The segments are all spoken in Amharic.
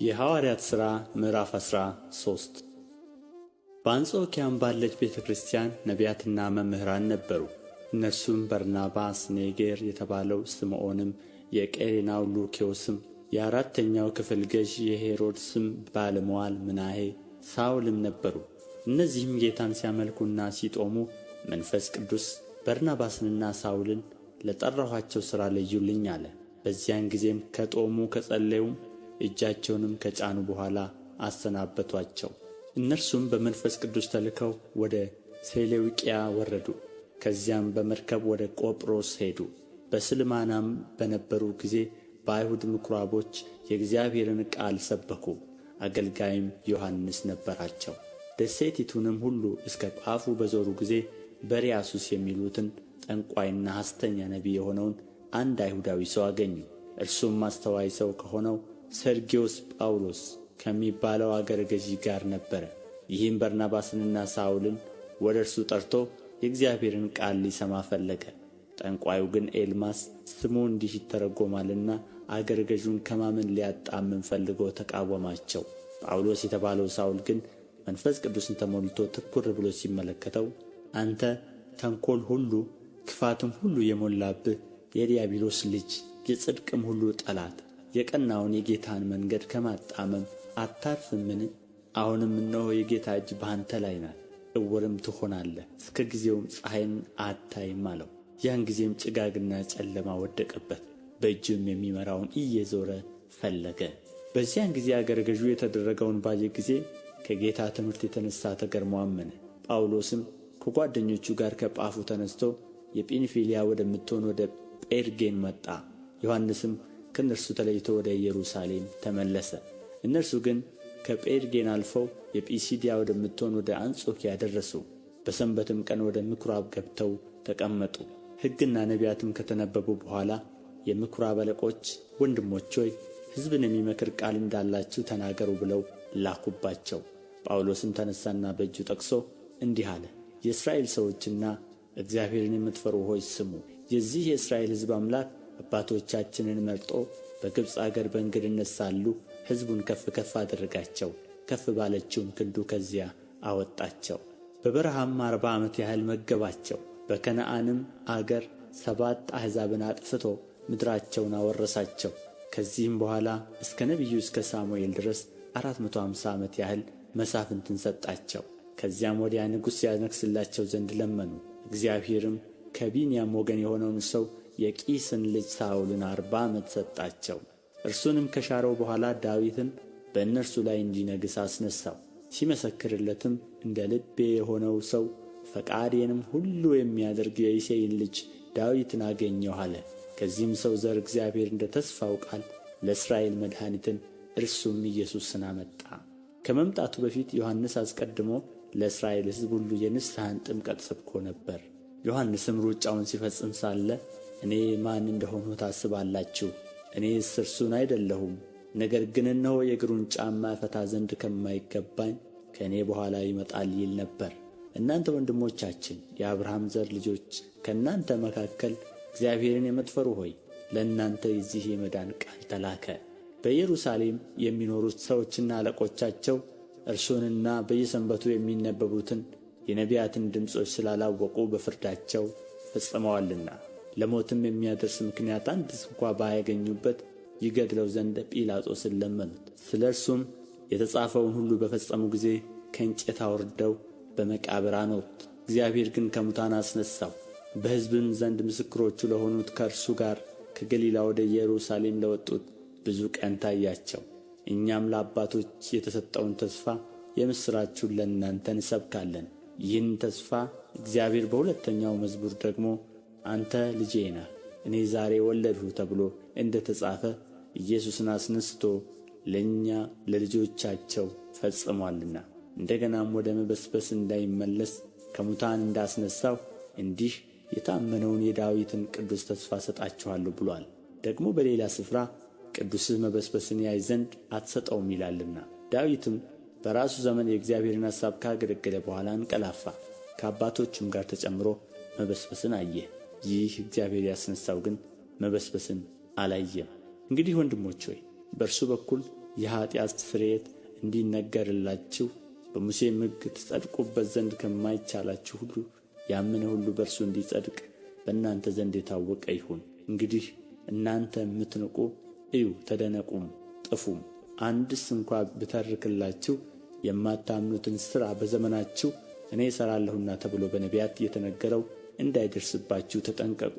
የሐዋርያት ሥራ ምዕራፍ 13 በአንጾኪያም ባለች ቤተ ክርስቲያን ነቢያትና መምህራን ነበሩ። እነርሱም በርናባስ፣ ኔጌር የተባለው ስምዖንም፣ የቀሬናው ሉክዮስም፣ የአራተኛው ክፍል ገዥ የሄሮድስም ባለሟል ምናሄ፣ ሳውልም ነበሩ። እነዚህም ጌታን ሲያመልኩና ሲጦሙ መንፈስ ቅዱስ በርናባስንና ሳውልን ለጠራኋቸው ሥራ ለዩልኝ አለ። በዚያን ጊዜም ከጦሙ ከጸለዩም እጃቸውንም ከጫኑ በኋላ አሰናበቷቸው። እነርሱም በመንፈስ ቅዱስ ተልከው ወደ ሴሌውቅያ ወረዱ። ከዚያም በመርከብ ወደ ቆጵሮስ ሄዱ። በስልማናም በነበሩ ጊዜ በአይሁድ ምኵራቦች የእግዚአብሔርን ቃል ሰበኩ። አገልጋይም ዮሐንስ ነበራቸው። ደሴቲቱንም ሁሉ እስከ ጳፉ በዞሩ ጊዜ በርያሱስ የሚሉትን ጠንቋይና ሐሰተኛ ነቢይ የሆነውን አንድ አይሁዳዊ ሰው አገኙ። እርሱም አስተዋይ ሰው ከሆነው ሰርግዮስ ጳውሎስ ከሚባለው አገረ ገዢ ጋር ነበረ። ይህም በርናባስንና ሳውልን ወደ እርሱ ጠርቶ የእግዚአብሔርን ቃል ሊሰማ ፈለገ። ጠንቋዩ ግን ኤልማስ ስሙ እንዲህ ይተረጎማልና አገረ ገዡን ከማመን ሊያጣምም ፈልጎ ተቃወማቸው። ጳውሎስ የተባለው ሳውል ግን መንፈስ ቅዱስን ተሞልቶ ትኩር ብሎ ሲመለከተው አንተ ተንኰል ሁሉ ክፋትም ሁሉ የሞላብህ የዲያብሎስ ልጅ፣ የጽድቅም ሁሉ ጠላት፣ የቀናውን የጌታን መንገድ ከማጣመም አታርፍምን? አሁንም እነሆ የጌታ እጅ በአንተ ላይ ናት፣ ዕውርም ትሆናለህ፣ እስከ ጊዜውም ፀሐይን አታይም አለው። ያን ጊዜም ጭጋግና ጨለማ ወደቀበት፣ በእጁም የሚመራውን እየዞረ ፈለገ። በዚያን ጊዜ አገረ ገዡ የተደረገውን ባየ ጊዜ ከጌታ ትምህርት የተነሣ ተገርሞ አመነ። ጳውሎስም ከጓደኞቹ ጋር ከጳፉ ተነስቶ የጵንፍልያ ወደምትሆን ወደ ጴርጌን መጣ። ዮሐንስም ከእነርሱ ተለይቶ ወደ ኢየሩሳሌም ተመለሰ። እነርሱ ግን ከጴርጌን አልፈው የጲሲድያ ወደምትሆን ወደ አንጾኪያ ደረሱ። በሰንበትም ቀን ወደ ምኵራብ ገብተው ተቀመጡ። ሕግና ነቢያትም ከተነበቡ በኋላ የምኵራብ አለቆች ወንድሞች ሆይ ሕዝብን የሚመክር ቃል እንዳላችሁ ተናገሩ ብለው ላኩባቸው። ጳውሎስም ተነሣና በእጁ ጠቅሶ እንዲህ አለ። የእስራኤል ሰዎችና እግዚአብሔርን የምትፈሩ ሆይ ስሙ። የዚህ የእስራኤል ሕዝብ አምላክ አባቶቻችንን መርጦ በግብፅ አገር በእንግድነት ሳሉ ሕዝቡን ከፍ ከፍ አደረጋቸው፣ ከፍ ባለችውም ክንዱ ከዚያ አወጣቸው። በበረሃም 40 ዓመት ያህል መገባቸው። በከነዓንም አገር 7 አሕዛብን አጥፍቶ ምድራቸውን አወረሳቸው። ከዚህም በኋላ እስከ ነቢዩ እስከ ሳሙኤል ድረስ 450 ዓመት ያህል መሳፍንትን ሰጣቸው። ከዚያም ወዲያ ንጉሥ ያነግሥላቸው ዘንድ ለመኑ። እግዚአብሔርም ከቢንያም ወገን የሆነውን ሰው የቂስን ልጅ ሳውልን 40 ዓመት ሰጣቸው። እርሱንም ከሻረው በኋላ ዳዊትን በእነርሱ ላይ እንዲነግሥ አስነሣው። ሲመሰክርለትም እንደ ልቤ የሆነው ሰው ፈቃዴንም ሁሉ የሚያደርግ የእሴይን ልጅ ዳዊትን አገኘሁ አለ። ከዚህም ሰው ዘር እግዚአብሔር እንደ ተስፋው ቃል ለእስራኤል መድኃኒትን እርሱም ኢየሱስን አመጣ። ከመምጣቱ በፊት ዮሐንስ አስቀድሞ ለእስራኤል ሕዝብ ሁሉ የንስሐን ጥምቀት ሰብኮ ነበር። ዮሐንስም ሩጫውን ሲፈጽም ሳለ እኔ ማን እንደሆንሁ ታስባላችሁ? እኔስ እርሱን አይደለሁም። ነገር ግን እነሆ የእግሩን ጫማ እፈታ ዘንድ ከማይገባኝ ከእኔ በኋላ ይመጣል ይል ነበር። እናንተ ወንድሞቻችን፣ የአብርሃም ዘር ልጆች፣ ከእናንተ መካከል እግዚአብሔርን የምትፈሩ ሆይ ለእናንተ የዚህ የመዳን ቃል ተላከ። በኢየሩሳሌም የሚኖሩት ሰዎችና አለቆቻቸው እርሱንና በየሰንበቱ የሚነበቡትን የነቢያትን ድምፆች ስላላወቁ በፍርዳቸው ፈጽመዋልና ለሞትም የሚያደርስ ምክንያት አንድ ስንኳ ባያገኙበት ይገድለው ዘንድ ጲላጦስን ለመኑት። ስለ እርሱም የተጻፈውን ሁሉ በፈጸሙ ጊዜ ከእንጨት አውርደው በመቃብር አኖሩት። እግዚአብሔር ግን ከሙታን አስነሣው። በሕዝብም ዘንድ ምስክሮቹ ለሆኑት ከእርሱ ጋር ከገሊላ ወደ ኢየሩሳሌም ለወጡት ብዙ ቀን ታያቸው። እኛም ለአባቶች የተሰጠውን ተስፋ የምሥራቹን ለእናንተ እንሰብካለን። ይህን ተስፋ እግዚአብሔር በሁለተኛው መዝሙር ደግሞ አንተ ልጄ ነህ፣ እኔ ዛሬ ወለድሁ ተብሎ እንደ ተጻፈ ኢየሱስን አስነስቶ ለእኛ ለልጆቻቸው ፈጽሞአልና እንደ ገናም ወደ መበስበስ እንዳይመለስ ከሙታን እንዳስነሣው እንዲህ የታመነውን የዳዊትን ቅዱስ ተስፋ ሰጣችኋለሁ ብሎአል። ደግሞ በሌላ ስፍራ ቅዱስህ መበስበስን ያይ ዘንድ አትሰጠውም ይላልና። ዳዊትም በራሱ ዘመን የእግዚአብሔርን ሐሳብ ካገለገለ በኋላ አንቀላፋ፣ ከአባቶቹም ጋር ተጨምሮ መበስበስን አየ። ይህ እግዚአብሔር ያስነሣው ግን መበስበስን አላየም። እንግዲህ ወንድሞች ሆይ በእርሱ በኩል የኃጢአት ስርየት እንዲነገርላችሁ በሙሴም ሕግ ትጸድቁበት ዘንድ ከማይቻላችሁ ሁሉ ያመነ ሁሉ በእርሱ እንዲጸድቅ በእናንተ ዘንድ የታወቀ ይሁን። እንግዲህ እናንተ የምትንቁ እዩ፣ ተደነቁም፣ ጥፉም። አንድስ እንኳ ብተርክላችሁ የማታምኑትን ሥራ በዘመናችሁ እኔ እሠራለሁና ተብሎ በነቢያት የተነገረው እንዳይደርስባችሁ ተጠንቀቁ።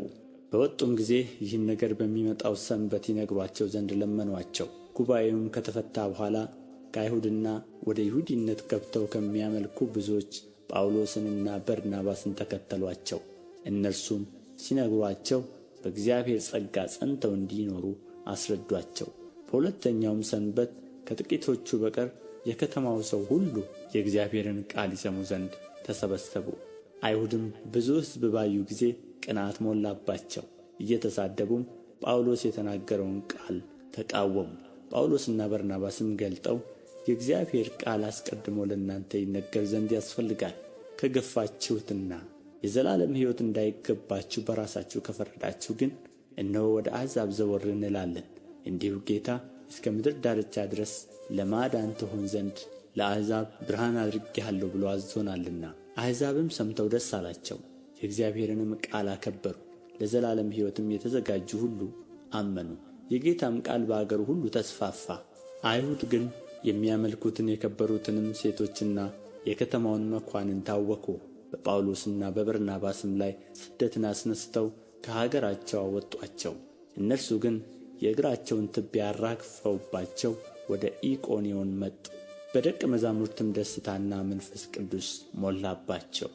በወጡም ጊዜ ይህን ነገር በሚመጣው ሰንበት ይነግሩአቸው ዘንድ ለመኑአቸው። ጉባኤውም ከተፈታ በኋላ ከአይሁድና ወደ ይሁዲነት ገብተው ከሚያመልኩ ብዙዎች ጳውሎስንና በርናባስን ተከተሉአቸው። እነርሱም ሲነግሩአቸው በእግዚአብሔር ጸጋ ጸንተው እንዲኖሩ አስረዱአቸው። በሁለተኛውም ሰንበት ከጥቂቶቹ በቀር የከተማው ሰው ሁሉ የእግዚአብሔርን ቃል ይሰሙ ዘንድ ተሰበሰቡ። አይሁድም ብዙ ሕዝብ ባዩ ጊዜ ቅንዓት ሞላባቸው፣ እየተሳደቡም ጳውሎስ የተናገረውን ቃል ተቃወሙ። ጳውሎስና በርናባስም ገልጠው የእግዚአብሔር ቃል አስቀድሞ ለእናንተ ይነገር ዘንድ ያስፈልጋል፣ ከገፋችሁትና የዘላለም ሕይወት እንዳይገባችሁ በራሳችሁ ከፈረዳችሁ ግን እነሆ ወደ አሕዛብ ዘወር እንላለን። እንዲሁ ጌታ እስከ ምድር ዳርቻ ድረስ ለማዳን ትሆን ዘንድ ለአሕዛብ ብርሃን አድርጌሃለሁ ብሎ አዞናልና። አሕዛብም ሰምተው ደስ አላቸው፣ የእግዚአብሔርንም ቃል አከበሩ። ለዘላለም ሕይወትም የተዘጋጁ ሁሉ አመኑ። የጌታም ቃል በአገሩ ሁሉ ተስፋፋ። አይሁድ ግን የሚያመልኩትን የከበሩትንም ሴቶችና የከተማውን መኳንንት አወኩ። በጳውሎስና በበርናባስም ላይ ስደትን አስነሥተው ከሀገራቸው አወጡአቸው። እነርሱ ግን የእግራቸውን ትቢያ አራግፈውባቸው ወደ ኢቆንዮን መጡ። በደቀ መዛሙርትም ደስታና መንፈስ ቅዱስ ሞላባቸው።